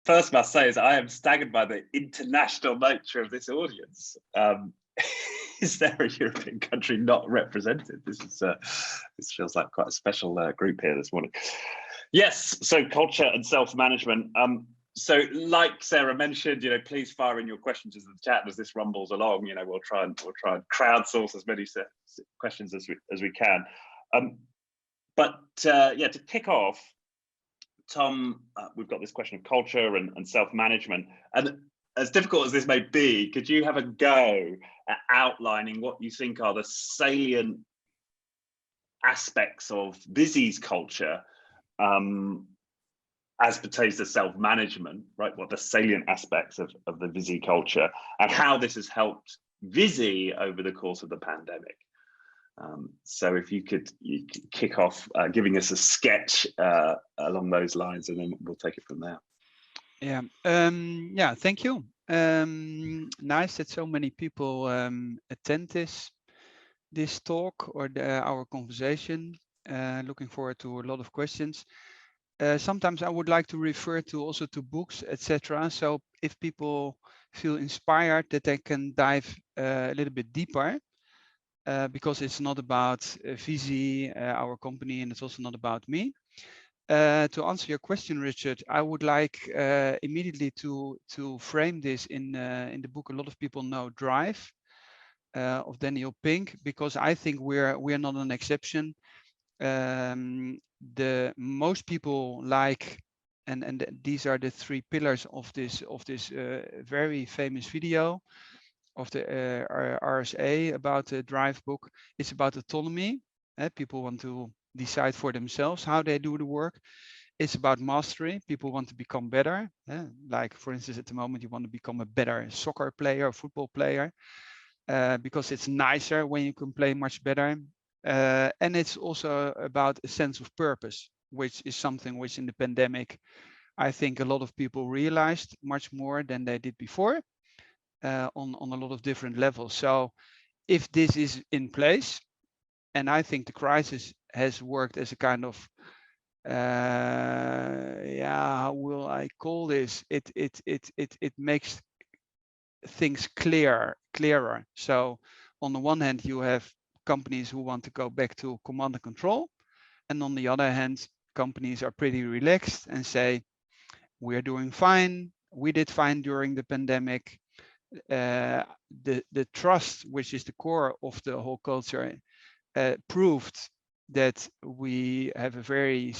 first must say is I am staggered by the international nature of this audience. Is there a European country not represented? This feels like quite a special group here this morning. Yes, so culture and self-management. So like Sarah mentioned, please fire in your questions into the chat as this rumbles along. We'll try and crowdsource as many questions as we can. But to kick off, Tom, we've got this question of culture and self-management. And as difficult as this may be, could you have a go at outlining what you think are the salient aspects of Viisi's culture as pertains to self-management, right? What the salient aspects of the Viisi culture and how this has helped Viisi over the course of the pandemic. So if you could kick off giving us a sketch along those lines, and then we'll take it from there. Yeah, thank you. Nice that so many people attend this talk or our conversation. Looking forward to a lot of questions. Sometimes I would like to refer to also to books, etc. So if people feel inspired, that they can dive a little bit deeper. Because it's not about Viisi, our company, and it's also not about me. To answer your question, Richard, I would like immediately to frame this in the book. A lot of people know Drive of Daniel Pink, because I think we're not an exception. The most people like, and these are the 3 pillars of this very famous video of the RSA about the Drive book. It's about autonomy. People want to decide for themselves how they do the work. It's about mastery. People want to become better. Like, for instance, at the moment, you want to become a better soccer player or football player because it's nicer when you can play much better. And it's also about a sense of purpose, which is something which in the pandemic, I think a lot of people realized much more than they did before. On a lot of different levels. So if this is in place, and I think the crisis has worked as a kind of, how will I call this? It makes things clearer. So on the one hand, you have companies who want to go back to command and control. And on the other hand, companies are pretty relaxed and say, we're doing fine. We did fine during the pandemic. The trust, which is the core of the whole culture, proved that we have a very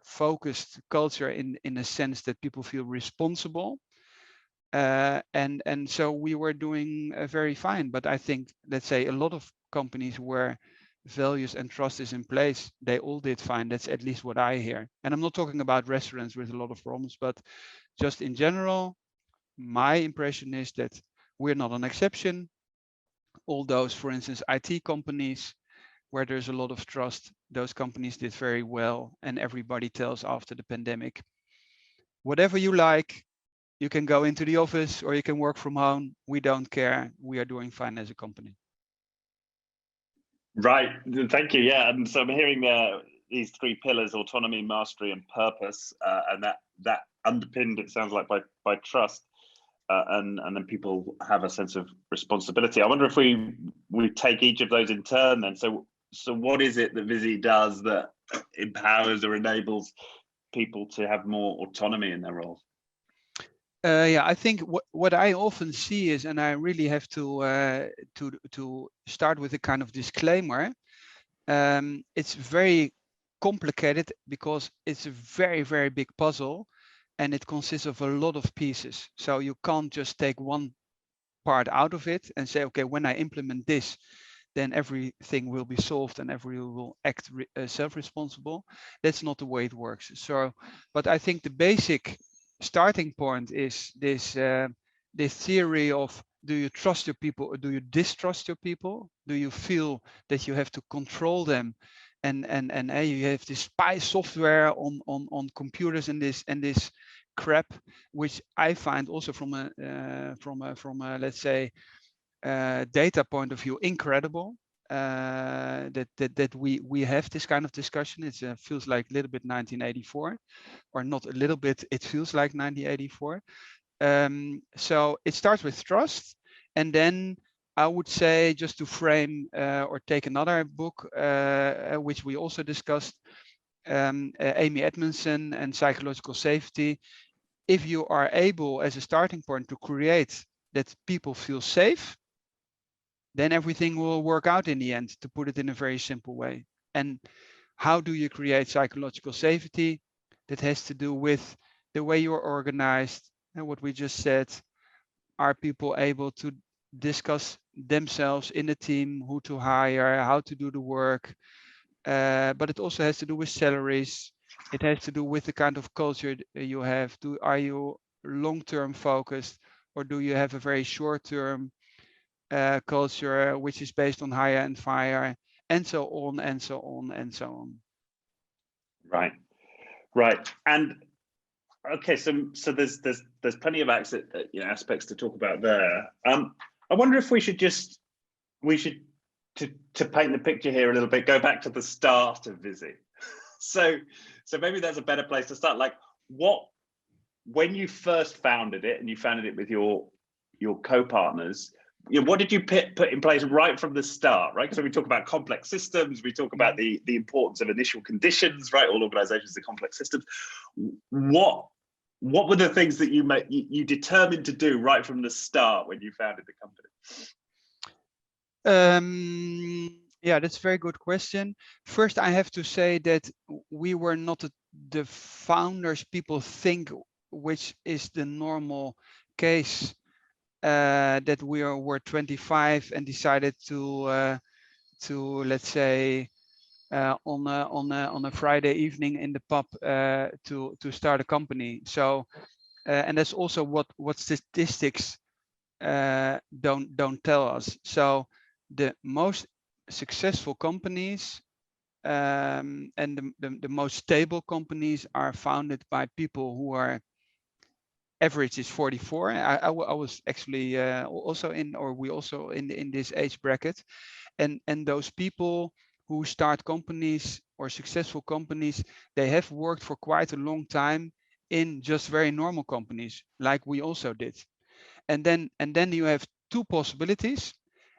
focused culture in a sense that people feel responsible, and so we were doing very fine. But I think, let's say, a lot of companies where values and trust is in place, they all did fine. That's at least what I hear. And I'm not talking about restaurants with a lot of problems, but just in general, my impression is that we're not an exception. All those, for instance, IT companies where there's a lot of trust, those companies did very well. And everybody tells after the pandemic, whatever you like, you can go into the office or you can work from home. We don't care. We are doing fine as a company. Right, thank you. Yeah, and so I'm hearing these 3 pillars: autonomy, mastery, and purpose, and that underpinned, it sounds like, by trust, and then people have a sense of responsibility. I wonder if we take each of those in turn then. So what is it that Viisi does that empowers or enables people to have more autonomy in their roles? I think what I often see is, and I really have to start with a kind of disclaimer. It's very complicated because it's a very, very big puzzle, and it consists of a lot of pieces. So you can't just take one part out of it and say, okay, when I implement this, then everything will be solved and everyone will act self-responsible. That's not the way it works. So, but I think the basic starting point is this theory of, do you trust your people or do you distrust your people? Do you feel that you have to control them, and you have this spy software on computers and this crap, which I find also from a let's say data point of view incredible. that we have this kind of discussion. It feels like a little bit 1984, or not a little bit. It feels like 1984. So it starts with trust, and then I would say, just to frame or take another book which we also discussed, Amy Edmondson and Psychological Safety. If you are able as a starting point to create that people feel safe, then everything will work out in the end, to put it in a very simple way. And how do you create psychological safety? That has to do with the way you're organized, and what we just said. Are people able to discuss themselves in the team, who to hire, how to do the work? But it also has to do with salaries. It has to do with the kind of culture you have. Are you long-term focused, or do you have a very short-term culture which is based on hire and fire, and so on and so on and so on. Right. And okay, so there's plenty of aspects to talk about there. I wonder if we should to paint the picture here a little bit, go back to the start of Viisi. So maybe there's a better place to start. Like, when you first founded it, and you founded it with your co-partners, what did you put in place right from the start, right? Because when we talk about complex systems, we talk about the importance of initial conditions, right? All organizations are complex systems. What were the things that you determined to do right from the start when you founded the company? Yeah, that's a very good question. First, I have to say that we were not the founders people think, which is the normal case, that we were 25 and decided to let's say on a Friday evening in the pub to start a company. So and that's also what statistics don't tell us. So the most successful companies and the most stable companies are founded by people who are average is 44. I was actually also we also in this age bracket, and those people who start companies or successful companies, they have worked for quite a long time in just very normal companies like we also did. And then you have two possibilities.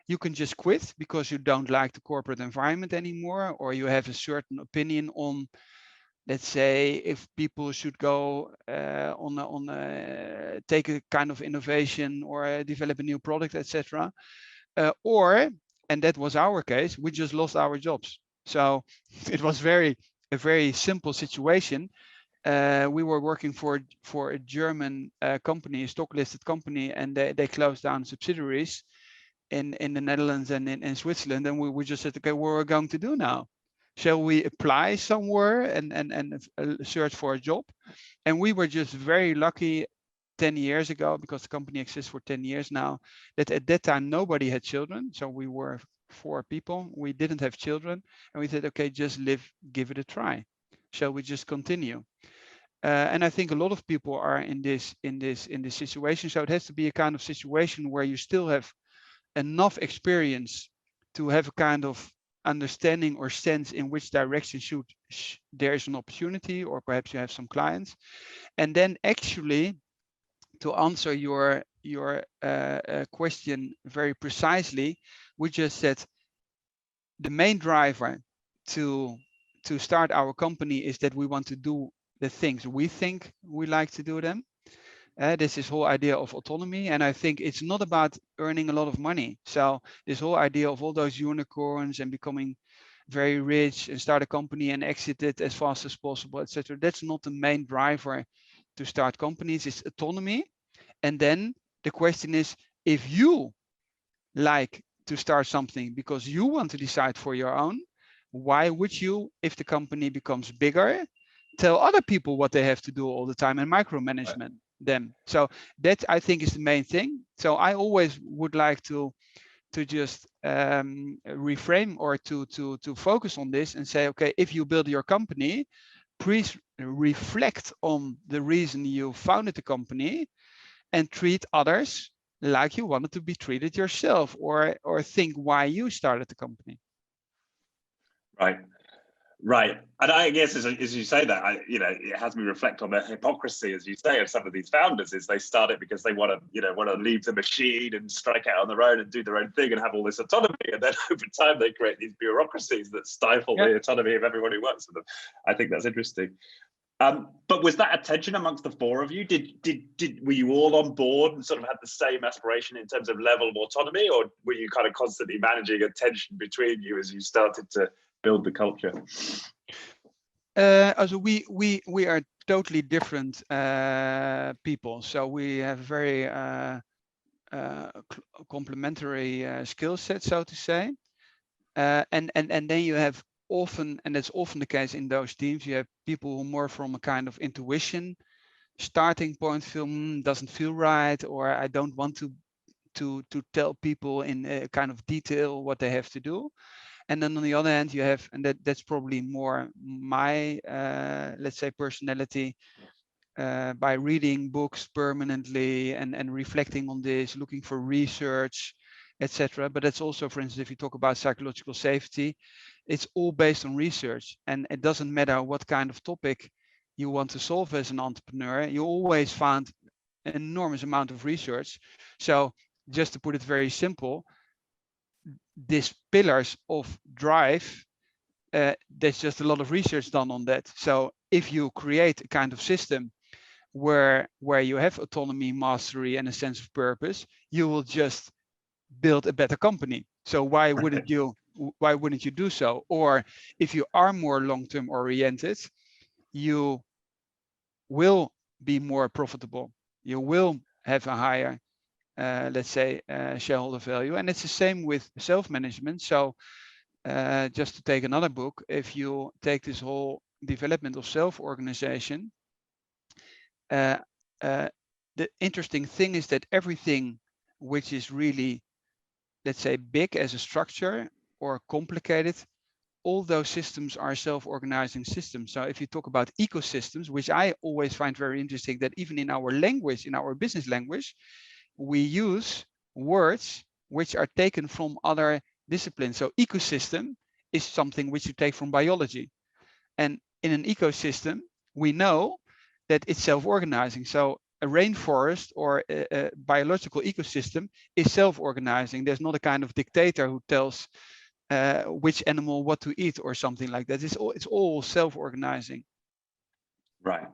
You can just quit because you don't like the corporate environment anymore, or you have a certain opinion on, let's say, if people should go take a kind of innovation or develop a new product, etc. Or, and that was our case, we just lost our jobs. So it was a very simple situation. We were working for a German company, a stock listed company, and they closed down subsidiaries in the Netherlands and in Switzerland. And we just said, okay, what are we going to do now? Shall we apply somewhere and search for a job? And we were just very lucky 10 years ago, because the company exists for 10 years now, that at that time nobody had children. So we were 4 people. We didn't have children. And we said, okay, just give it a try. Shall we just continue? And I think a lot of people are in this situation. So it has to be a kind of situation where you still have enough experience to have a kind of understanding or sense in which direction there is an opportunity, or perhaps you have some clients. And then actually, to answer your question very precisely, we just said the main driver to start our company is that we want to do the things we think we like to do them. This whole idea of autonomy, and I think it's not about earning a lot of money. So this whole idea of all those unicorns and becoming very rich and start a company and exit it as fast as possible, etc. That's not the main driver to start companies. It's autonomy. And then the question is, if you like to start something because you want to decide for your own, why would you, if the company becomes bigger, tell other people what they have to do all the time and micromanagement them? So that, I think, is the main thing. So I always would like to just reframe or to focus on this and say, okay, if you build your company, please reflect on the reason you founded the company and treat others like you wanted to be treated yourself, or think why you started the company. Right. Right. And I guess as you say that, it has me reflect on the hypocrisy, as you say, of some of these founders. Is they start it because they want to leave the machine and strike out on their own and do their own thing and have all this autonomy. And then over time, they create these bureaucracies that stifle the autonomy of everyone who works for them. I think that's interesting. But was that a tension amongst the four of you? Were you all on board and sort of had the same aspiration in terms of level of autonomy, or were you kind of constantly managing a tension between you as you started to build the culture? Also, we are totally different people, so we have very complementary skill set, so to say, and then you have often, and that's often the case in those teams, you have people who are more from a kind of intuition starting point, feel doesn't feel right, or I don't want to tell people in a kind of detail what they have to do. And then on the other hand, you have, and that's probably more my, let's say, personality, by reading books permanently and reflecting on this, looking for research, etc. But that's also, for instance, if you talk about psychological safety, it's all based on research. And it doesn't matter what kind of topic you want to solve as an entrepreneur, you always find an enormous amount of research. So just to put it very simple, these pillars of drive, there's just a lot of research done on that. So if you create a kind of system where you have autonomy, mastery, and a sense of purpose, you will just build a better company. So why wouldn't you do so? Or if you are more long-term oriented, you will be more profitable. You will have a higher, let's say, shareholder value. And it's the same with self-management. So just to take another book, if you take this whole development of self-organization, the interesting thing is that everything which is really, let's say, big as a structure or complicated, all those systems are self-organizing systems. So if you talk about ecosystems, which I always find very interesting, that even in our language, in our business language, we use words which are taken from other disciplines. So ecosystem is something which you take from biology. And in an ecosystem, we know that it's self-organizing. So a rainforest or a biological ecosystem is self-organizing. There's not a kind of dictator who tells which animal what to eat or something like that. It's all self-organizing. Right.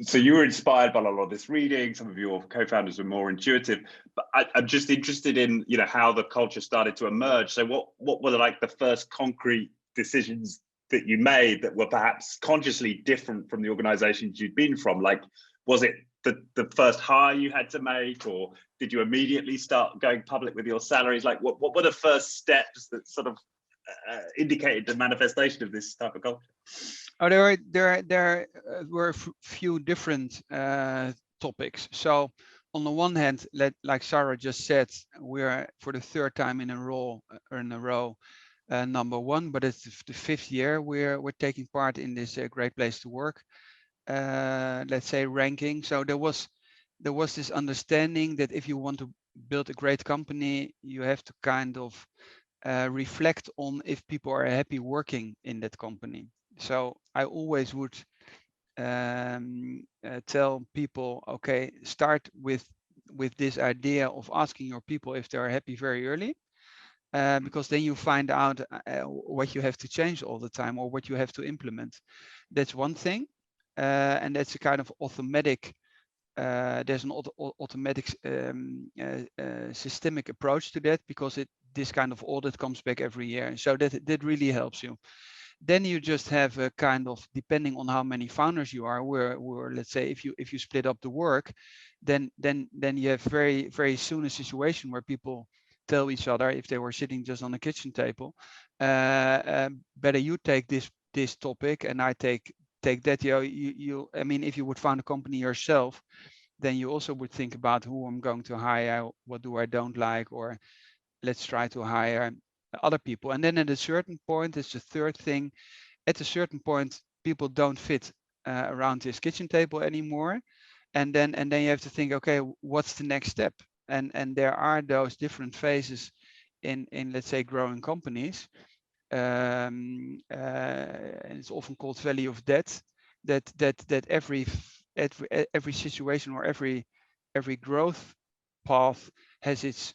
So you were inspired by a lot of this reading. Some of your co-founders were more intuitive, but I'm just interested in how the culture started to emerge. So what were like the first concrete decisions that you made that were perhaps consciously different from the organizations you'd been from? Like, was it the first hire you had to make, or did you immediately start going public with your salaries? Like, what were the first steps that sort of indicated the manifestation of this type of culture? Oh, there were a few different topics. So on the one hand, like Sarah just said, we're for the third time in a row number one, but it's the fifth year we're taking part in this Great Place to Work, let's say, ranking. So there was this understanding that if you want to build a great company, you have to kind of reflect on if people are happy working in that company. So I always would tell people, okay, start with this idea of asking your people if they are happy very early, because then you find out what you have to change all the time or what you have to implement. That's one thing, and that's a kind of automatic. There's an automatic systemic approach to that, because this kind of audit comes back every year, so that really helps you. Then you just have a kind of, depending on how many founders you are, where let's say if you split up the work, then you have very soon a situation where people tell each other, if they were sitting just on a kitchen table, better you take this topic and I take that. I mean, if you would found a company yourself, then you also would think about who I'm going to hire, what do I don't like, or let's try to hire other people. And then at a certain point, it's the third thing, at a certain point, people don't fit around this kitchen table anymore. And then you have to think, okay, what's the next step? And there are those different phases in let's say growing companies, and it's often called value of debt, that every situation or every growth path has its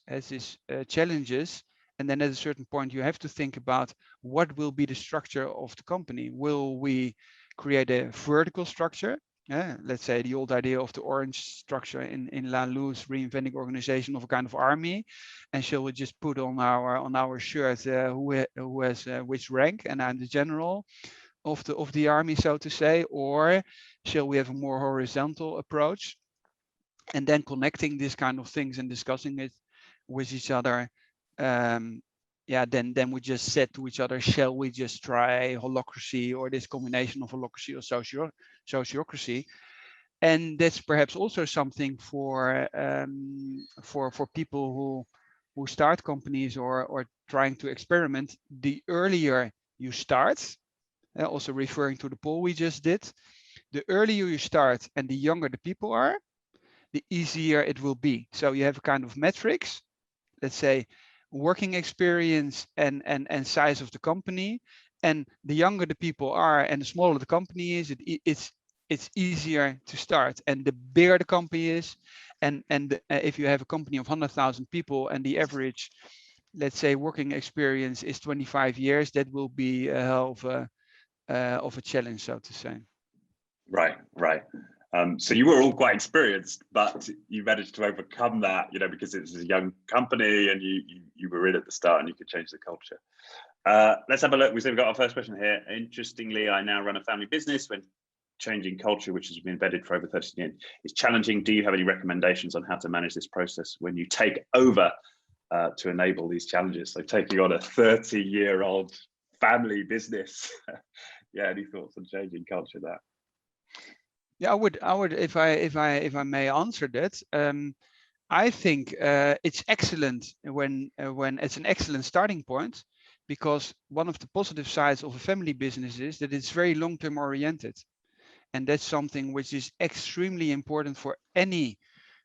challenges, and then at a certain point you have to think about what will be the structure of the company. Will we create a vertical structure? Let's say the old idea of the orange structure in La Luz, reinventing organization of a kind of army, and shall we just put on our shirt who has which rank, and I'm the general of the army, so to say, or shall we have a more horizontal approach, and then connecting these kind of things and discussing it with each other? Then we just said to each other, shall we just try holacracy, or this combination of holacracy or sociocracy? And that's perhaps also something for people who start companies or trying to experiment. The earlier you start, also referring to the poll we just did, the earlier you start and the younger the people are, the easier it will be. So you have a kind of metrics, let's say working experience and size of the company, and the younger the people are and the smaller the company is, it's easier to start. And the bigger the company is, and if you have a company of 100,000 people and the average, let's say, working experience is 25 years, that will be a hell of a challenge, so to say. Right. So you were all quite experienced, but you managed to overcome that, because it was a young company and you were in at the start and you could change the culture. Let's have a look. We've got our first question here. Interestingly, I now run a family business. When changing culture, which has been embedded for over 30 years, is challenging. Do you have any recommendations on how to manage this process when you take over to enable these challenges? So taking on a 30-year-old family business. Yeah, any thoughts on changing culture there? Yeah, I would, if I may answer that. I think it's excellent when it's an excellent starting point, because one of the positive sides of a family business is that it's very long-term oriented, and that's something which is extremely important for any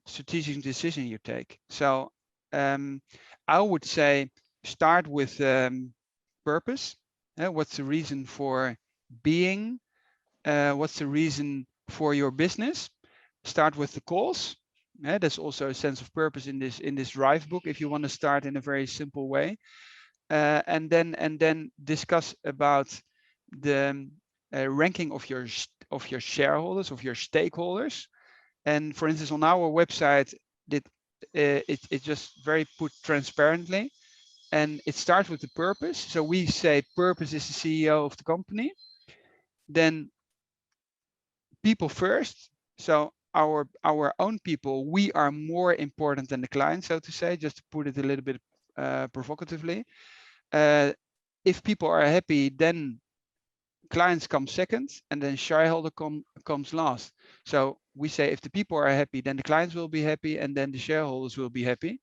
strategic decision you take. So I would say start with purpose. What's the reason for being? What's the reason for your business? Start with the cause. There's also a sense of purpose in this drive book, if you want to start in a very simple way, and then discuss about the ranking of your shareholders, of your stakeholders. And for instance, on our website, it just very put transparently, and it starts with the purpose. So we say purpose is the CEO of the company. Then people first. So our own people, we are more important than the client, so to say, just to put it a little bit provocatively. If people are happy, then clients come second, and then shareholder comes last. So we say if the people are happy, then the clients will be happy, and then the shareholders will be happy.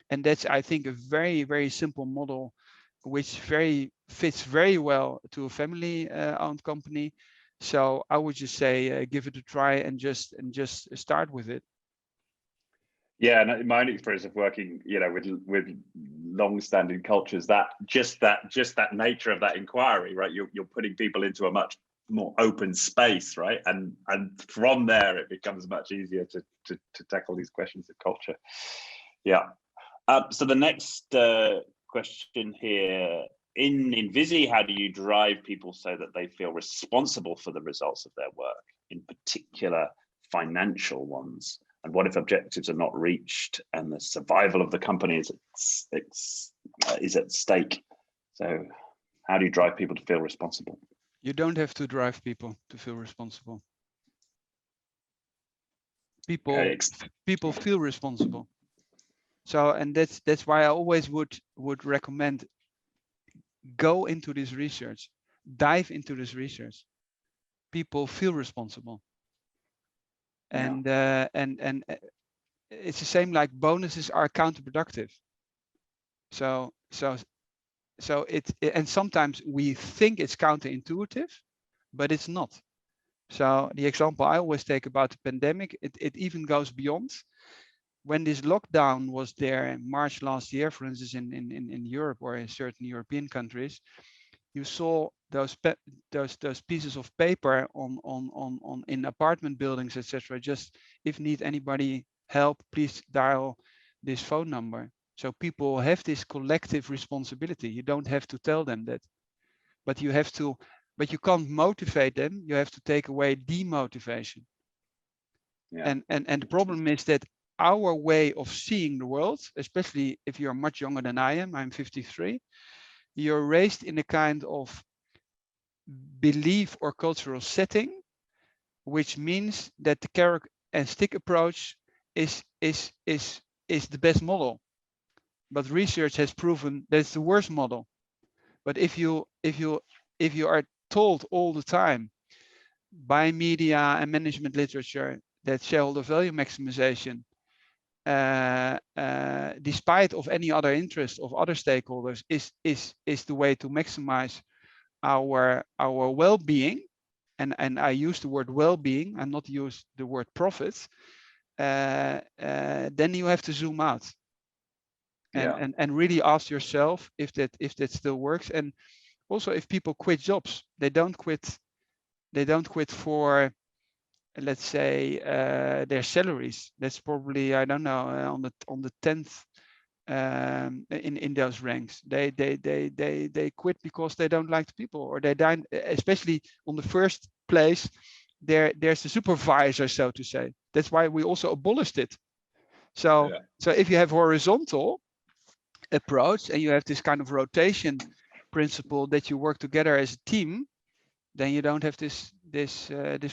And that's, I think, a very, very simple model, which fits very well to a family-owned company. So I would just say give it a try and just start with it. Yeah, and in my own experience of working, with long-standing cultures, that nature of that inquiry, right? You're putting people into a much more open space, right? And from there, it becomes much easier to tackle these questions of culture. Yeah. So the next question here. In Viisi, how do you drive people so that they feel responsible for the results of their work, in particular financial ones? And what if objectives are not reached and the survival of the company is at stake? So how do you drive people to feel responsible? You don't have to drive people to feel responsible. People feel responsible. So, and that's why I always would recommend go into this research, dive into this research. People feel responsible. And and it's the same like bonuses are counterproductive. So and sometimes we think it's counterintuitive, but it's not. So the example I always take about the pandemic, it even goes beyond. when this lockdown was there in March last year, for instance, in Europe or in certain European countries, you saw those pieces of paper on in apartment buildings, etc. Just if need anybody help, please dial this phone number. So people have this collective responsibility. You don't have to tell them that, but you have to, but you can't motivate them. You have to take away demotivation. Yeah. And the problem is that our way of seeing the world, especially if you're much younger than I am, I'm 53, you're raised in a kind of belief or cultural setting, which means that the carrot and stick approach is the best model. But research has proven that it's the worst model. But if you are told all the time by media and management literature that shareholder value maximization, despite of any other interest of other stakeholders, is the way to maximize our well-being, and I use the word well-being, I'm not use the word profits, then you have to zoom out and really ask yourself if that still works. And also, if people quit jobs, they don't quit for, let's say, their salaries. That's probably, I don't know, on the 10th in those ranks. They quit because they don't like the people, or they die, especially on the first place. There's the supervisor, so to say. That's why we also abolished it. So if you have horizontal approach and you have this kind of rotation principle that you work together as a team, then you don't have this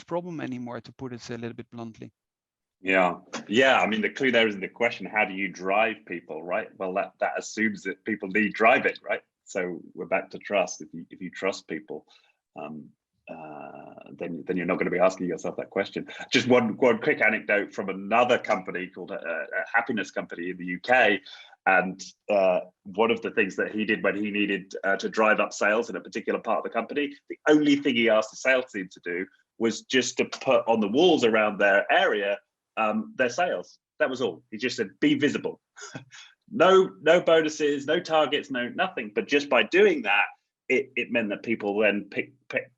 problem anymore, to put it a little bit bluntly. Yeah. I mean, the clue there is in the question: how do you drive people, right? Well, that assumes that people need driving, right? So we're back to trust. If you trust people, then you're not going to be asking yourself that question. Just one quick anecdote from another company called a happiness company in the UK. And one of the things that he did when he needed to drive up sales in a particular part of the company, the only thing he asked the sales team to do was just to put on the walls around their area their sales. That was all. He just said, be visible. no bonuses, no targets, no nothing. But just by doing that, it meant that people then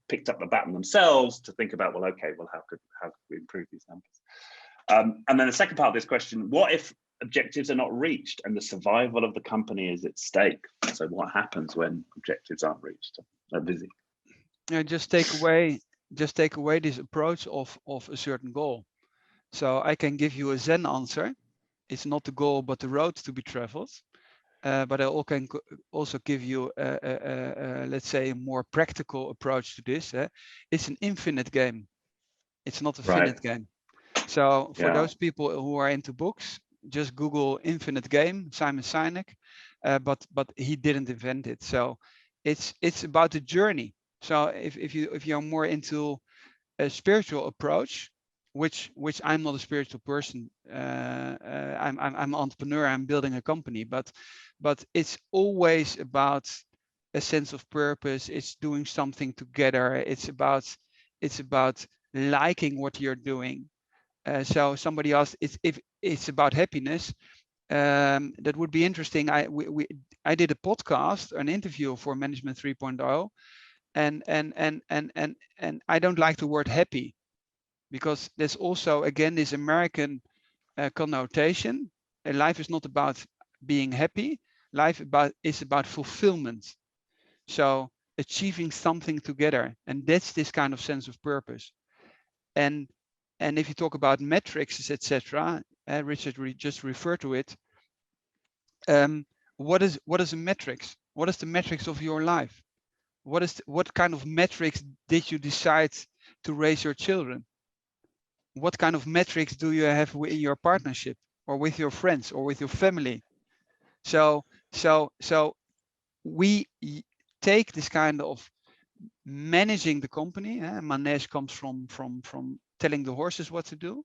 picked up the baton themselves to think about, well, okay, well, how could we improve these numbers? And then the second part of this question: what if objectives are not reached and the survival of the company is at stake? So what happens when objectives aren't reached? They're busy. Yeah, just take away this approach of a certain goal. So I can give you a Zen answer. It's not the goal, but the road to be traveled. But I can also give you, let's say, a more practical approach to this. It's an infinite game. It's not a finite game. So for those people who are into books, just Google infinite game, Simon Sinek. But he didn't invent it. So it's about the journey. So if you're more into a spiritual approach, which I'm not a spiritual person. I'm an entrepreneur. I'm building a company, but it's always about a sense of purpose. It's doing something together. It's about liking what you're doing. So somebody asked if it's about happiness. That would be interesting. I did a podcast, an interview for Management 3.0, and I don't like the word happy, because there's also, again, this American connotation. Life is not about being happy. Life is about fulfillment. So achieving something together, and that's this kind of sense of purpose. And if you talk about metrics, etc., Richard just referred to it. What is a metrics? What is the metrics of your life? What kind of metrics did you decide to raise your children? What kind of metrics do you have in your partnership, or with your friends, or with your family? So we take this kind of managing the company. Manage comes from telling the horses what to do.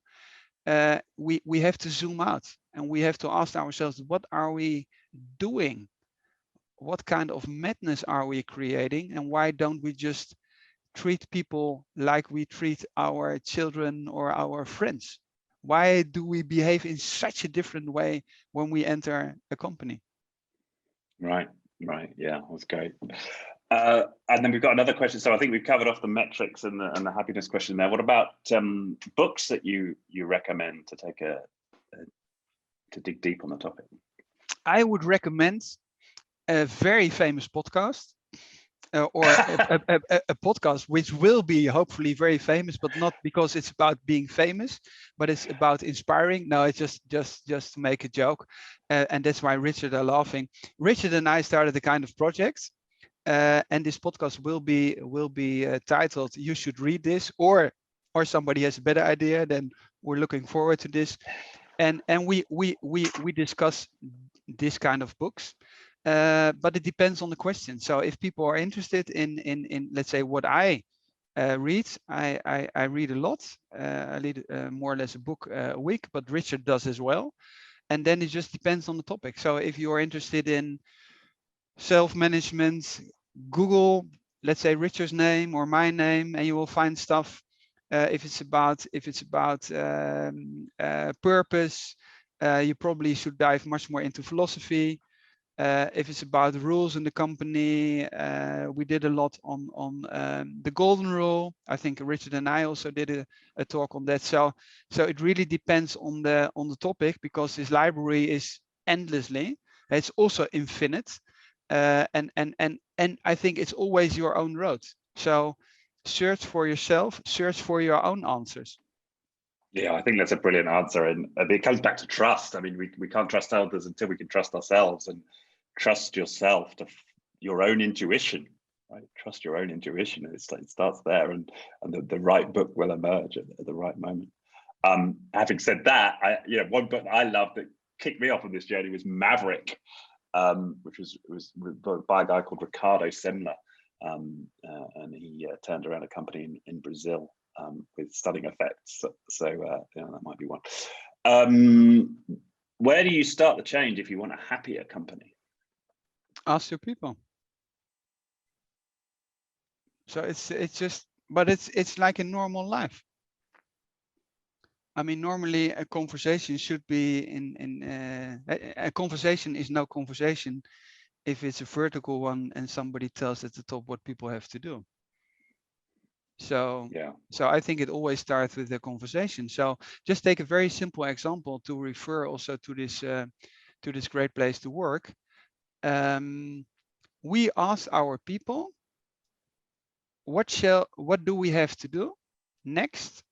We have to zoom out, and we have to ask ourselves, what are we doing? What kind of madness are we creating? And why don't we just treat people like we treat our children or our friends? Why do we behave in such a different way when we enter a company? Right. Yeah, that's great. And then we've got another question. So I think we've covered off the metrics and the happiness question there. What about books that you recommend to take to dig deep on the topic? I would recommend a very famous podcast, or a podcast which will be hopefully very famous, but not because it's about being famous, but it's about inspiring. No, it's just to make a joke, and that's why Richard are laughing. Richard and I started a kind of project, and this podcast will be titled "You Should Read This," or somebody has a better idea. Then we're looking forward to this, and we discuss this kind of books. But it depends on the question. So if people are interested in let's say what I read, I read a lot. I read more or less a book a week, but Richard does as well. And then it just depends on the topic. So if you are interested in self-management, Google, let's say Richard's name or my name, and you will find stuff. If it's about purpose, you probably should dive much more into philosophy. If it's about rules in the company, we did a lot on the golden rule. I think Richard and I also did a talk on that. So it really depends on the topic, because this library is endlessly. It's also infinite, and I think it's always your own road. So search for yourself, search for your own answers. Yeah, I think that's a brilliant answer, and it comes back to trust. I mean, we can't trust others until we can trust ourselves, and trust yourself to your own intuition. Right, trust your own intuition. It's like it starts there, and the right book will emerge at the right moment. Having said that, one book I loved that kicked me off on this journey was Maverick, which was by a guy called Ricardo Semler, and he turned around a company in Brazil with stunning effects. So that might be one. Where do you start the change if you want a happier company? Ask your people. So it's just, but it's like a normal life. I mean, normally a conversation should be a conversation is no conversation if it's a vertical one and somebody tells at the top what people have to do. So yeah. So I think it always starts with a conversation. So just take a very simple example to refer also to this great place to work. We ask our people, what do we have to do next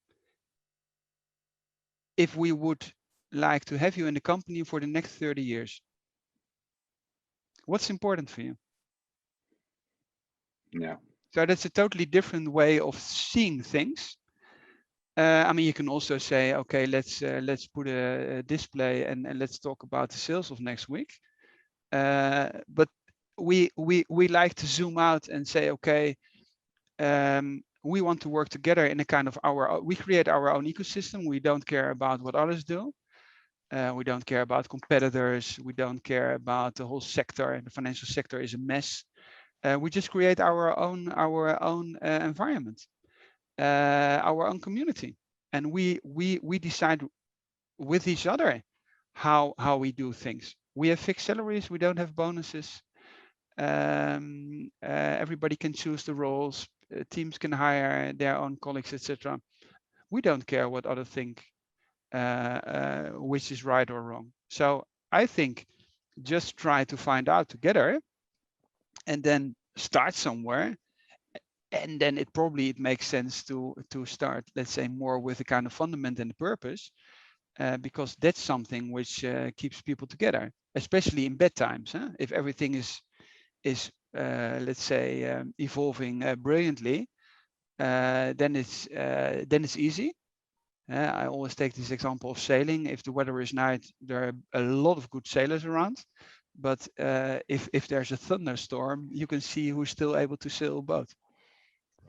if we would like to have you in the company for the next 30 years? What's important for you? Yeah. So that's a totally different way of seeing things. I mean, you can also say, okay, let's put a display and let's talk about the sales of next week. But we like to zoom out and say, okay, we want to work together in a kind of we create our own ecosystem. We don't care about what others do. We don't care about competitors. We don't care about the whole sector. The financial sector is a mess. We just create our own environment, our own community, and we decide with each other how we do things. We have fixed salaries. We don't have bonuses. Everybody can choose the roles. Teams can hire their own colleagues, etc. We don't care what others think, which is right or wrong. So I think just try to find out together, and then start somewhere, and then it makes sense to start, let's say, more with a kind of fundament and purpose, because that's something which keeps people together, especially in bad times. If everything is let's say evolving brilliantly, then it's easy. I always take this example of sailing. If the weather is nice, there are a lot of good sailors around. But if there's a thunderstorm, you can see who's still able to sail a boat.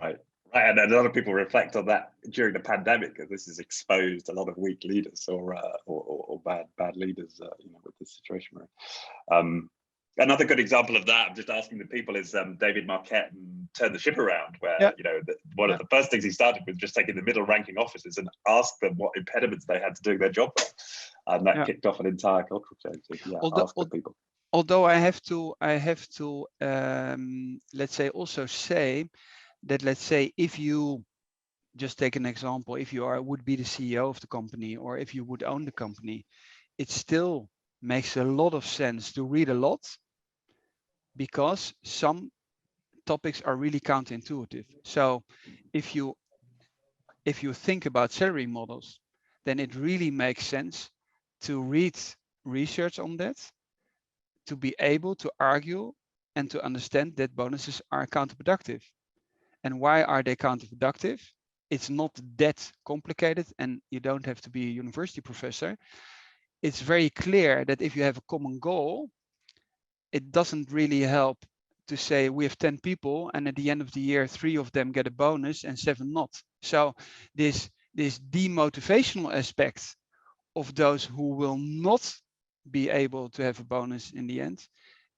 Right. And a lot of people reflect on that during the pandemic, because this has exposed a lot of weak leaders or bad leaders, with this situation. Right. Another good example of that, I'm just asking the people, is David Marquette and Turn the Ship Around, where one of the first things he started with just taking the middle ranking officers and asked them what impediments they had to doing their job well. And that kicked off an entire cultural change. Ask the people. Although I have to let's say also say that, let's say, if you just take an example, if you would be the CEO of the company, or if you would own the company, it still makes a lot of sense to read a lot, because some topics are really counterintuitive. So if you think about salary models, then it really makes sense to read research on that, to be able to argue and to understand that bonuses are counterproductive. And why are they counterproductive? It's not that complicated, and you don't have to be a university professor. It's very clear that if you have a common goal, it doesn't really help to say we have 10 people and at the end of the year 3 of them get a bonus and 7 not. So this demotivational aspect of those who will not be able to have a bonus in the end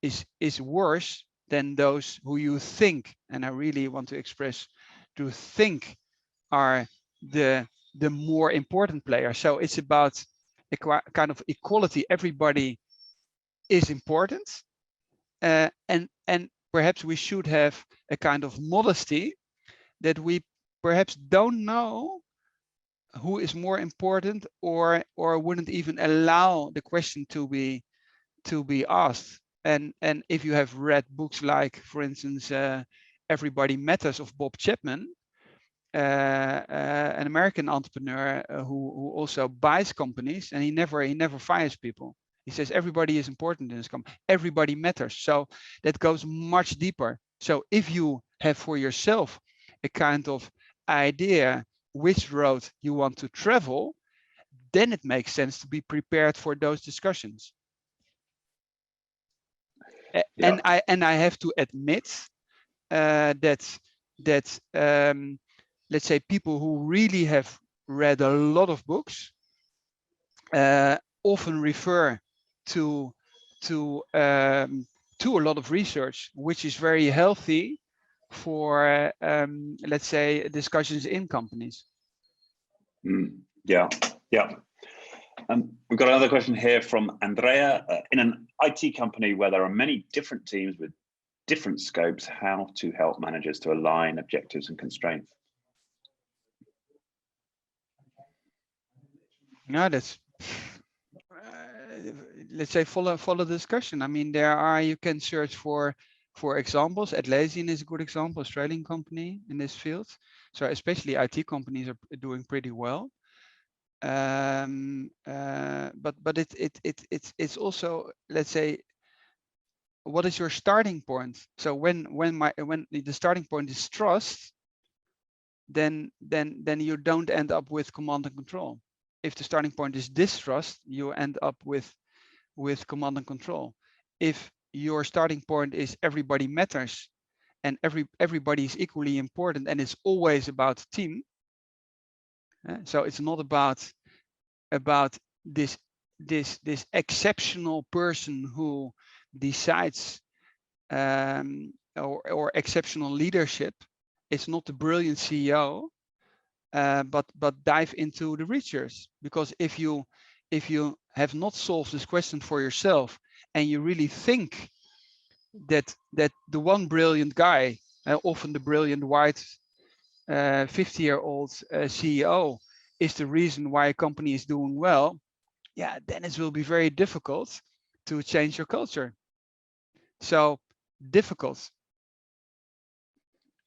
is worse than those who you think, and I really want to express, to think are the more important players. So it's about a kind of equality. Everybody is important, and perhaps we should have a kind of modesty that we perhaps don't know who is more important, or wouldn't even allow the question to be asked. And if you have read books like, for instance, Everybody Matters of Bob Chapman, an American entrepreneur who also buys companies, and he never fires people. He says everybody is important in this company. Everybody matters. So that goes much deeper. So if you have for yourself a kind of idea which road you want to travel, then it makes sense to be prepared for those discussions. And I have to admit that let's say people who really have read a lot of books often refer to a lot of research, which is very healthy for let's say discussions in companies. Yeah. We've got another question here from Andrea. In an IT company where there are many different teams with different scopes, how to help managers to align objectives and constraints? No, that's let's say follow the discussion. I mean, you can search for examples. Atlassian is a good example, Australian company in this field. So especially IT companies are doing pretty well. But it's also, let's say, what is your starting point? So when the starting point is trust, then you don't end up with command and control. If the starting point is distrust, you end up with command and control. If your starting point is everybody matters and everybody is equally important and it's always about team, so it's not about this exceptional person who decides or exceptional leadership. It's not the brilliant CEO, but dive into the research, because if you have not solved this question for yourself and you really think that the one brilliant guy, often the brilliant white 50-year-old CEO, is the reason why a company is doing well, then it will be very difficult to change your culture. So difficult.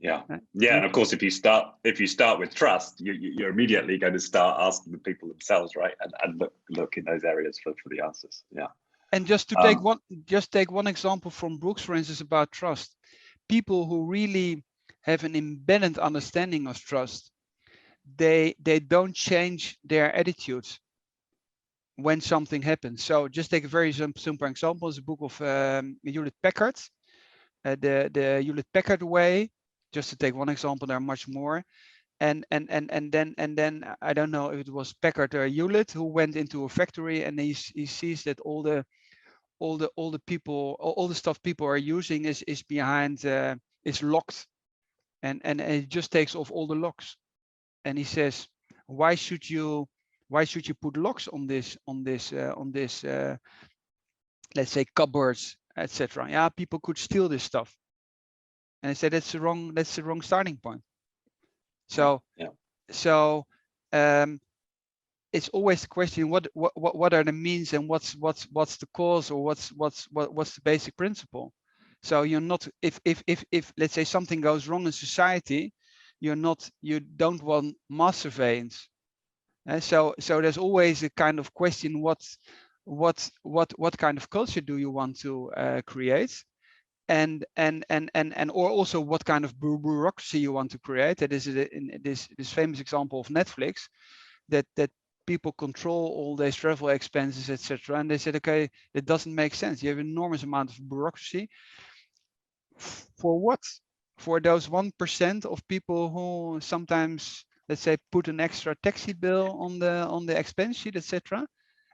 And of course, if you start with trust, you're immediately going to start asking the people themselves, right, and look in those areas for the answers. And just to take one example from Brooks, for instance, about trust. People who really have an embedded understanding of trust, they don't change their attitudes when something happens. So just take a very simple example. It's a book of Hewlett Packard, the Hewlett Packard way. Just to take one example, there are much more. And then I don't know if it was Packard or Hewlett who went into a factory, and he sees that all all the people, all the stuff people are using is behind is locked, and it just takes off all the locks. And he says, why should you put locks on this let's say cupboards, etc. Yeah, people could steal this stuff. And I said that's the wrong starting point. So so it's always the question, what are the means, and what's the cause, or what's the basic principle. So you're not, if let's say something goes wrong in society, you don't want mass surveillance. So there's always a kind of question, what kind of culture do you want to create, and or also what kind of bureaucracy you want to create. That is in this famous example of Netflix, that people control all these travel expenses, etc. And they said, okay, that doesn't make sense. You have an enormous amount of bureaucracy. For what? For those 1% of people who sometimes, let's say, put an extra taxi bill on the expense sheet, etc.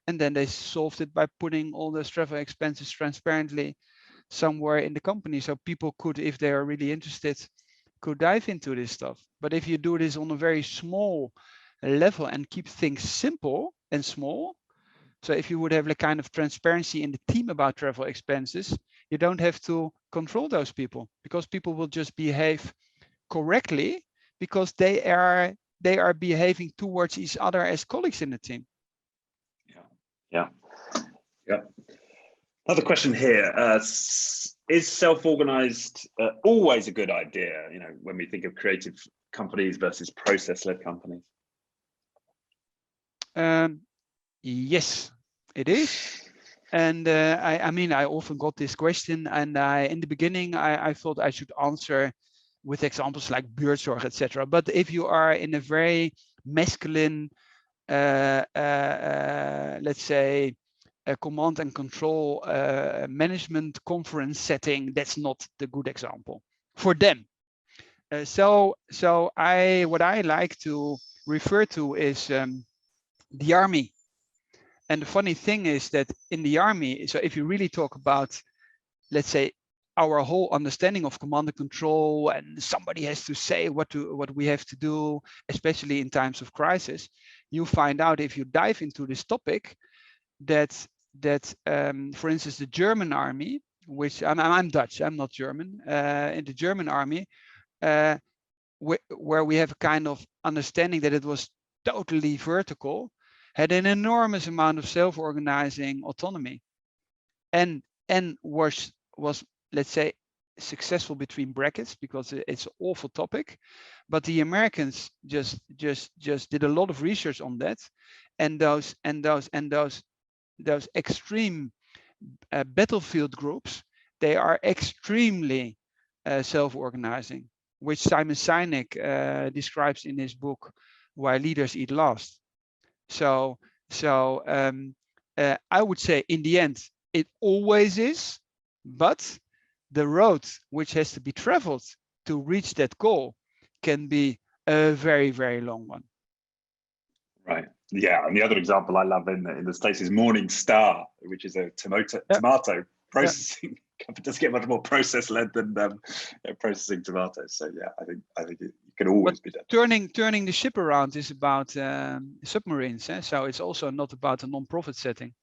And then they solved it by putting all those travel expenses transparently somewhere in the company, so people could, if they are really interested, could dive into this stuff. But if you do this on a very small level and keep things simple and small, so if you would have a kind of transparency in the team about travel expenses, you don't have to control those people, because people will just behave correctly because they are behaving towards each other as colleagues in the team. Yeah. Another question here: is self-organized always a good idea? You know, when we think of creative companies versus process-led companies. Yes, it is. And I mean, I often got this question, and in the beginning, I thought I should answer with examples like buurtzorg, etc. But if you are in a very masculine, let's say, a command and control management conference setting, that's not the good example for them. So what I like to refer to is the army. And the funny thing is that in the army, so if you really talk about, let's say, our whole understanding of command and control, and somebody has to say what we have to do, especially in times of crisis, you find out, if you dive into this topic, that for instance, the German army, which I'm Dutch, I'm not German, in the German army, where we have a kind of understanding that it was totally vertical, had an enormous amount of self-organizing autonomy, and was let's say successful between brackets, because it's an awful topic. But the Americans just did a lot of research on that, and those extreme battlefield groups, they are extremely self-organizing, which Simon Sinek describes in his book Why Leaders Eat Last. So I would say in the end it always is, but the road which has to be traveled to reach that goal can be a very, very long one. Right. Yeah, and the other example I love in the States is Morning Star, which is a tomato processing company. It doesn't get much more process-led than processing tomatoes. So yeah, I think it can always be done. Turning the ship around is about submarines, so it's also not about a non-profit setting.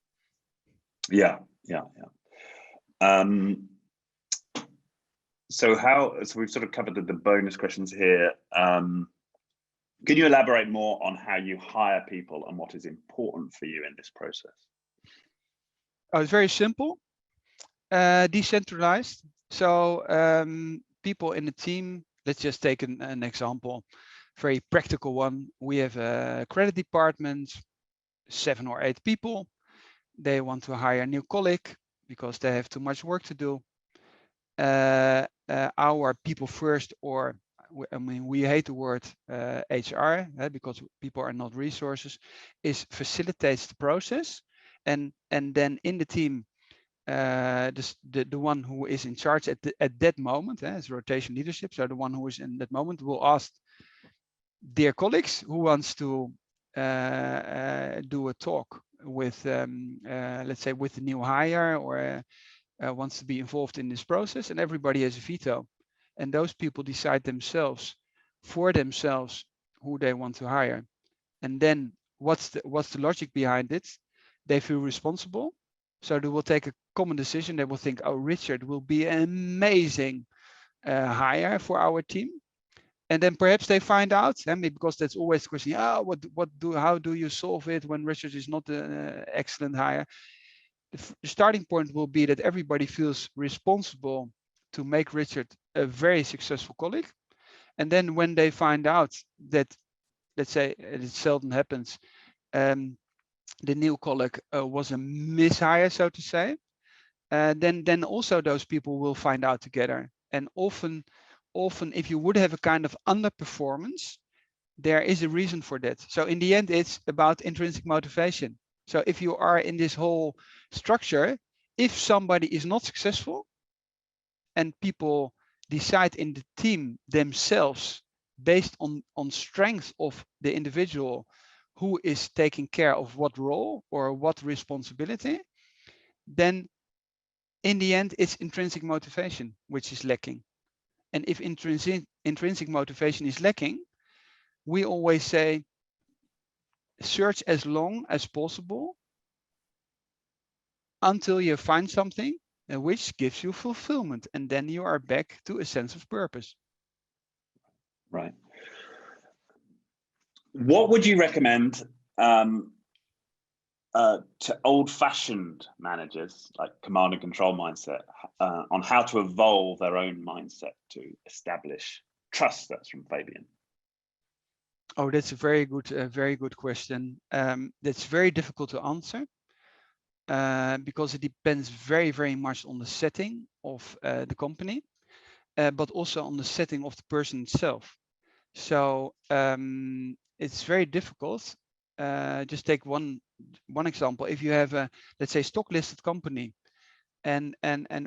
Yeah. So we've sort of covered the bonus questions here. Can you elaborate more on how you hire people and what is important for you in this process? Oh, it's very simple, decentralized. So people in the team, let's just take an example, very practical one. We have a credit department, 7 or 8 people. They want to hire a new colleague because they have too much work to do. Our people first, or I mean, we hate the word HR because people are not resources, facilitates the process, and then in the team, the one who is in charge at that moment, is rotation leadership. So the one who is in that moment will ask their colleagues who wants to do a talk let's say with the new hire, or wants to be involved in this process, and everybody has a veto, and those people decide themselves for themselves who they want to hire. And then what's the logic behind it? They feel responsible, so they will take a common decision. They will think, oh, Richard will be an amazing hire for our team. And then perhaps they find out, because that's always the question, how do you solve it when Richard is not an excellent hire? The starting point will be that everybody feels responsible to make Richard a very successful colleague. And then when they find out that, let's say, it seldom happens, the new colleague was a mishire, so to say, then also those people will find out together. And often if you would have a kind of underperformance, there is a reason for that. So in the end, it's about intrinsic motivation. So if you are in this whole structure, if somebody is not successful and people decide in the team themselves based on strength of the individual who is taking care of what role or what responsibility, then in the end, it's intrinsic motivation which is lacking. And if intrinsic motivation is lacking, we always say, search as long as possible until you find something which gives you fulfillment, and then you are back to a sense of purpose. Right. What would you recommend to old-fashioned managers, like command and control mindset, on how to evolve their own mindset to establish trust? That's from Fabian. Oh, that's a very good question. That's very difficult to answer because it depends very much on the setting of the company, but also on the setting of the person itself. So it's very difficult. Just take one example. If you have a, let's say, stock listed company, and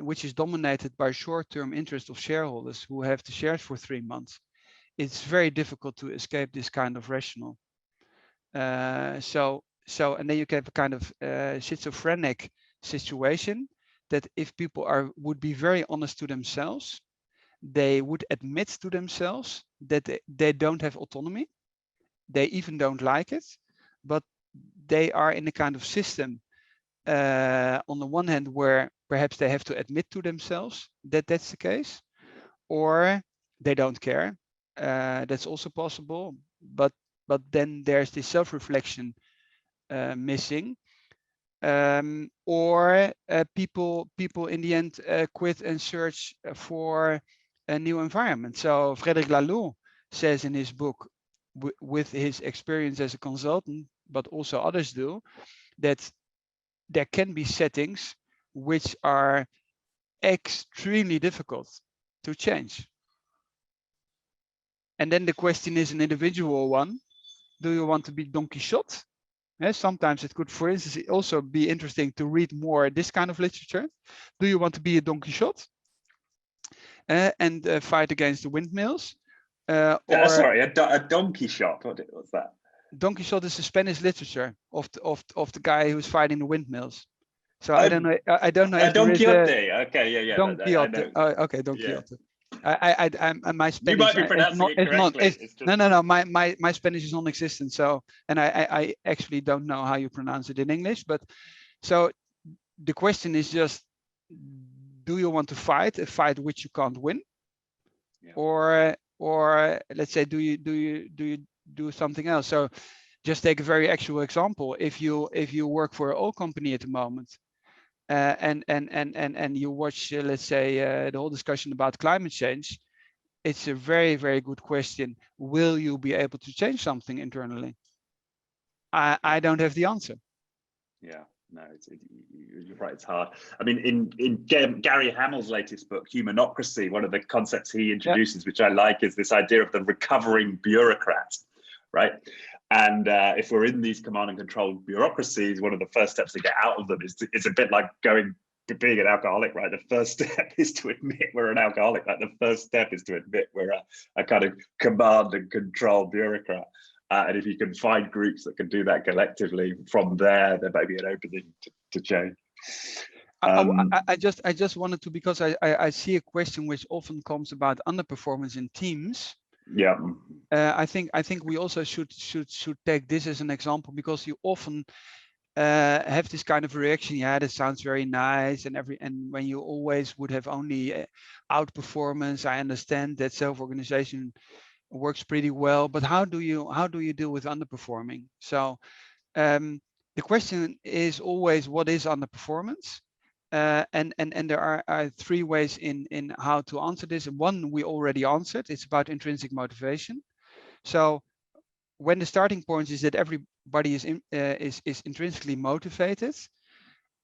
which is dominated by short-term interest of shareholders who have the shares for 3 months, it's very difficult to escape this kind of rationale. And then you can have a kind of schizophrenic situation that if people would be very honest to themselves, they would admit to themselves that they don't have autonomy. They even don't like it, but they are in a kind of system on the one hand where perhaps they have to admit to themselves that that's the case, or they don't care. That's also possible, but then there's this self-reflection missing, or people in the end quit and search for a new environment. So Frederic Laloux says in his book, with his experience as a consultant, but also others do, that there can be settings which are extremely difficult to change. And then the question is an individual one. Do you want to be Don Quixote? Sometimes it could, for instance, also be interesting to read more this kind of literature. Do you want to be a Don Quixote and fight against the windmills? Sorry, a donkey shot. What's that? Don Quixote is the Spanish literature of the guy who's fighting the windmills. So I don't know. I don't know if Don there is Quixote. Okay, yeah. Don Quixote. Okay, Don Quixote. My Spanish. You might be pronouncing it correctly. No. My Spanish is non-existent. So, and I actually don't know how you pronounce it in English. But so the question is just, do you want to fight a fight which you can't win, or let's say, do you do something else? So, just take a very actual example. If you work for an oil company at the moment, and you watch, let's say, the whole discussion about climate change, it's a very good question. Will you be able to change something internally? I don't have the answer. Yeah, no, you're right. It's hard. I mean, in Gary Hamel's latest book, Humanocracy, one of the concepts he introduces, which I like, is this idea of the recovering bureaucrat, right? And if we're in these command and control bureaucracies, one of the first steps to get out of them is a bit like being an alcoholic, right? The first step is to admit we're an alcoholic. Like the first step is to admit we're a kind of command and control bureaucrat. And if you can find groups that can do that collectively, from there may be an opening to change. I just wanted to, because I see a question which often comes about underperformance in teams. Yeah. I think we also should take this as an example, because you often have this kind of reaction. Yeah, that sounds very nice, and when you always would have only outperformance, I understand that self-organization works pretty well, but how do you deal with underperforming? So the question is always, what is underperformance? And there are three ways in how to answer this. One we already answered. It's about intrinsic motivation. So when the starting point is that everybody is intrinsically motivated,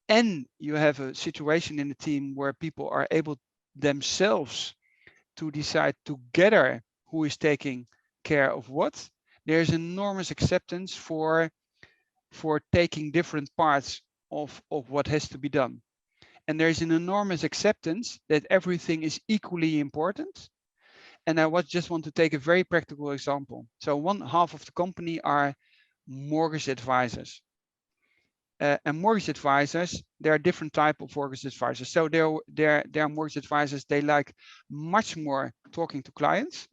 and you have a situation in the team where people are able themselves to decide together who is taking care of what, there's enormous acceptance for taking different parts of what has to be done. And there's an enormous acceptance that everything is equally important. And I just want to take a very practical example. So one half of the company are mortgage advisors. And mortgage advisors, there are different type of mortgage advisors. So there are mortgage advisors, they like much more talking to clients.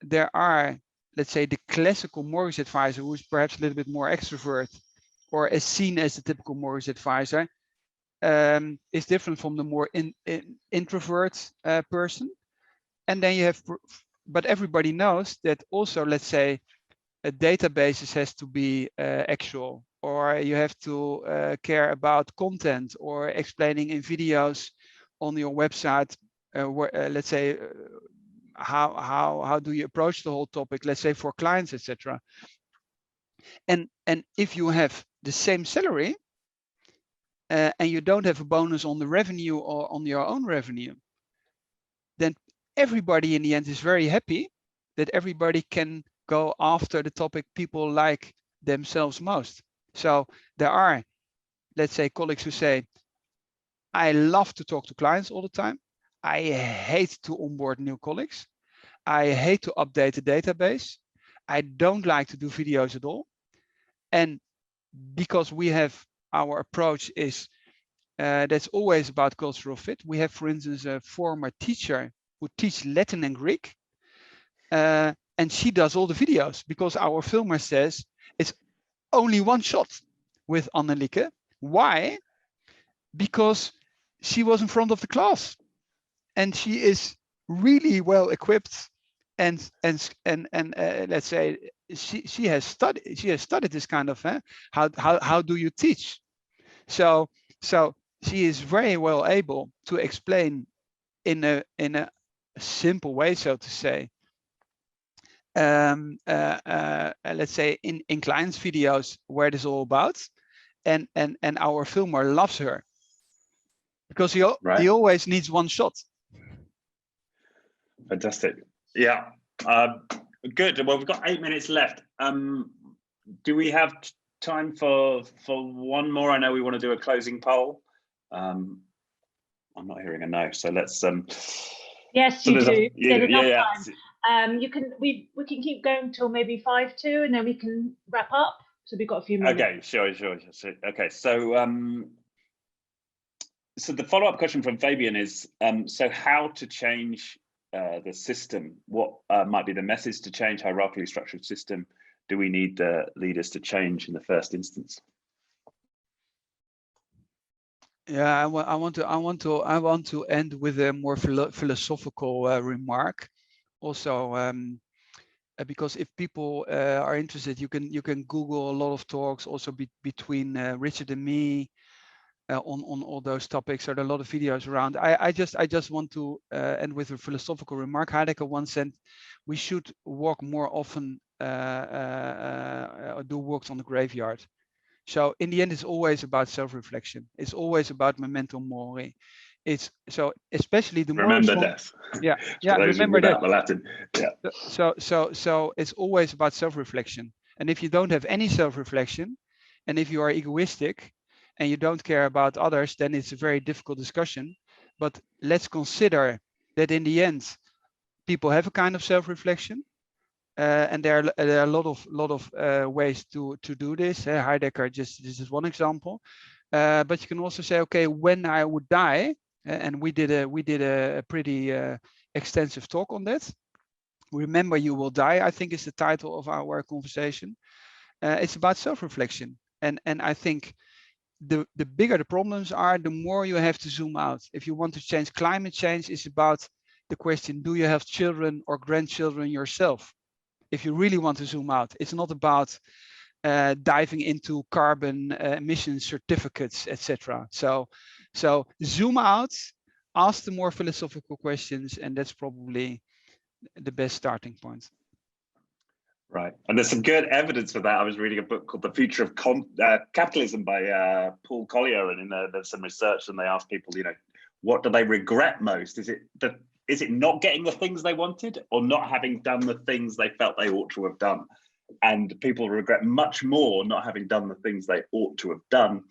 There are, let's say, the classical mortgage advisor, who's perhaps a little bit more extrovert, or is seen as the typical mortgage advisor, is different from the more introvert person. And then you have, but everybody knows that also, let's say, a database has to be actual, or you have to care about content, or explaining in videos on your website, let's say, how do you approach the whole topic, let's say for clients, etc. And if you have the same salary, and you don't have a bonus on the revenue or on your own revenue, then everybody in the end is very happy that everybody can go after the topic people like themselves most. So there are, let's say, colleagues who say, I love to talk to clients all the time. I hate to onboard new colleagues. I hate to update the database. I don't like to do videos at all. And because we have, our approach is that's always about cultural fit. We have, for instance, a former teacher who teaches Latin and Greek, and she does all the videos, because our filmer says it's only one shot with Annelieke. Why? Because she was in front of the class, and she is really well equipped, and let's say she has studied this kind of how do you teach. So she is very well able to explain in a simple way, so to say, let's say in clients' videos, where it is all about, and our filmer loves her, because he always needs one shot. Fantastic. Yeah. Good. Well, we've got 8 minutes left. Do we have time for one more? I know we want to do a closing poll. I'm not hearing a no, so let's. Yes, you do. There's enough time. We can keep going till maybe 5-2, and then we can wrap up. So we've got a few minutes. Okay, sure. Okay, so so the follow-up question from Fabian is, so how to change the system? What might be the message to change hierarchically structured system? Do we need the leaders to change in the first instance? Yeah, I want to end with a more philosophical remark. Also, because if people are interested, you can Google a lot of talks also between Richard and me on all those topics. There are a lot of videos around. I just want to end with a philosophical remark. Heidegger once said, we should walk more often, do walks on the graveyard. So in the end, it's always about self-reflection. It's always about memento mori. It's so, especially the more remember death. Yeah, remember that. The Latin. Yeah. So it's always about self-reflection. And if you don't have any self-reflection, and if you are egoistic and you don't care about others, then it's a very difficult discussion. But let's consider that in the end, people have a kind of self-reflection. and there are a lot of ways to do this. Heidegger, this is one example. But you can also say, okay, when I would die, and we did a pretty extensive talk on that. Remember, you will die, I think, is the title of our conversation. It's about self-reflection, and I think the bigger the problems are, the more you have to zoom out. If you want to change climate change, it's about the question: do you have children or grandchildren yourself? If you really want to zoom out, it's not about diving into carbon emission certificates, etc. So zoom out, ask the more philosophical questions, and that's probably the best starting point. Right, and there's some good evidence for that. I was reading a book called The Future of Capitalism by Paul Collier, and there's some research, and they asked people, what do they regret most? Is it not getting the things they wanted, or not having done the things they felt they ought to have done? And people regret much more not having done the things they ought to have done.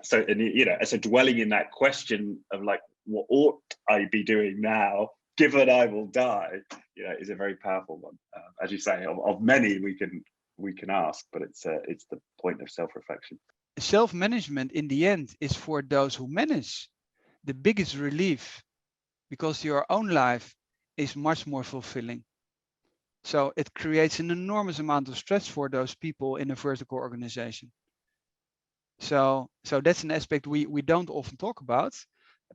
So dwelling in that question of like, what ought I be doing now, given I will die, is a very powerful one. As you say, of many we can ask, but it's the point of self-reflection. Self-management in the end is for those who manage the biggest relief, because your own life is much more fulfilling. So it creates an enormous amount of stress for those people in a vertical organization. So that's an aspect we don't often talk about.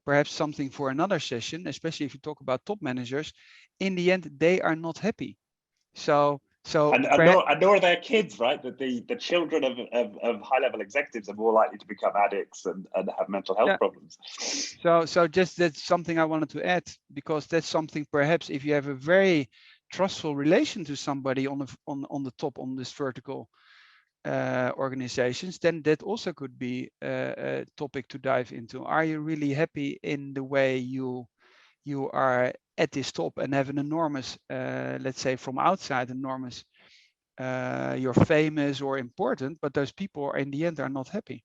Perhaps something for another session, especially if you talk about top managers. In the end, they are not happy. And nor are their kids, right? That the children of high-level executives are more likely to become addicts and have mental health problems. So just that's something I wanted to add, because that's something, perhaps if you have a very trustful relation to somebody on the top on this vertical organizations, then that also could be a topic to dive into. Are you really happy in the way you are at this top and have an enormous, let's say from outside, enormous, you're famous or important, but those people in the end are not happy?